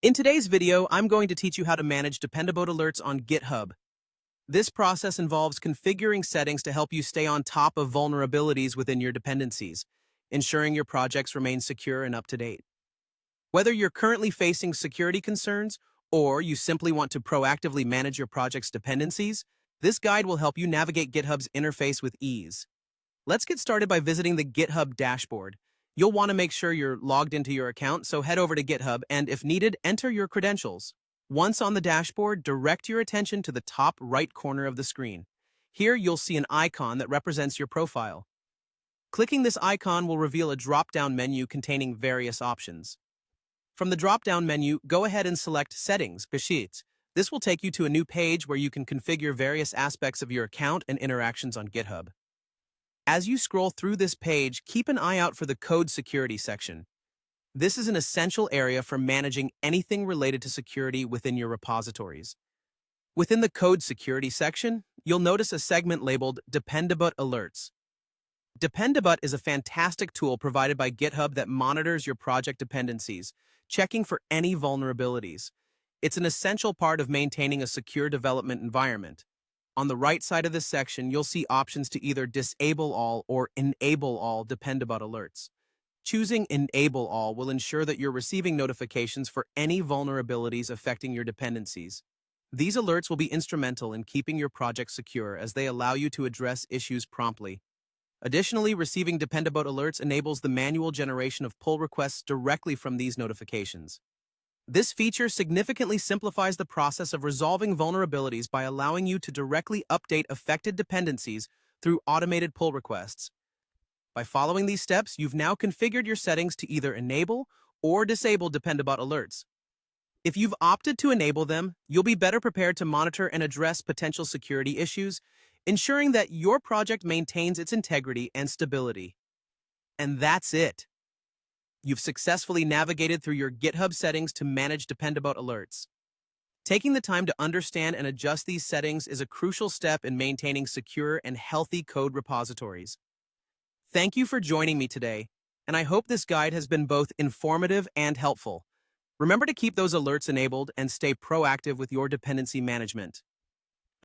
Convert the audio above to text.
In today's video, I'm going to teach you how to manage dependabot alerts on GitHub. This process involves configuring settings to help you stay on top of vulnerabilities within your dependencies, ensuring your projects remain secure and up to date. Whether you're currently facing security concerns or you simply want to proactively manage your project's dependencies, this guide will help you navigate GitHub's interface with ease. Let's get started by visiting the GitHub dashboard. You'll want to make sure you're logged into your account, so head over to GitHub and, if needed, enter your credentials. Once on the dashboard, direct your attention to the top right corner of the screen. Here you'll see an icon that represents your profile. Clicking this icon will reveal a drop-down menu containing various options. From the drop-down menu, go ahead and select Settings, Geschäft. This will take you to a new page where you can configure various aspects of your account and interactions on GitHub. As you scroll through this page, keep an eye out for the Code Security section. This is an essential area for managing anything related to security within your repositories. Within the Code Security section, you'll notice a segment labeled Dependabot Alerts. Dependabot is a fantastic tool provided by GitHub that monitors your project dependencies, checking for any vulnerabilities. It's an essential part of maintaining a secure development environment. On the right side of this section, you'll see options to either disable all or enable all dependabot alerts. Choosing Enable All will ensure that you're receiving notifications for any vulnerabilities affecting your dependencies. These alerts will be instrumental in keeping your project secure as they allow you to address issues promptly. Additionally, receiving dependabot alerts enables the manual generation of pull requests directly from these notifications. This feature significantly simplifies the process of resolving vulnerabilities by allowing you to directly update affected dependencies through automated pull requests. By following these steps, you've now configured your settings to either enable or disable dependabot alerts. If you've opted to enable them, you'll be better prepared to monitor and address potential security issues, ensuring that your project maintains its integrity and stability. And that's it. You've successfully navigated through your GitHub settings to manage dependabot alerts. Taking the time to understand and adjust these settings is a crucial step in maintaining secure and healthy code repositories. Thank you for joining me today, and I hope this guide has been both informative and helpful. Remember to keep those alerts enabled and stay proactive with your dependency management.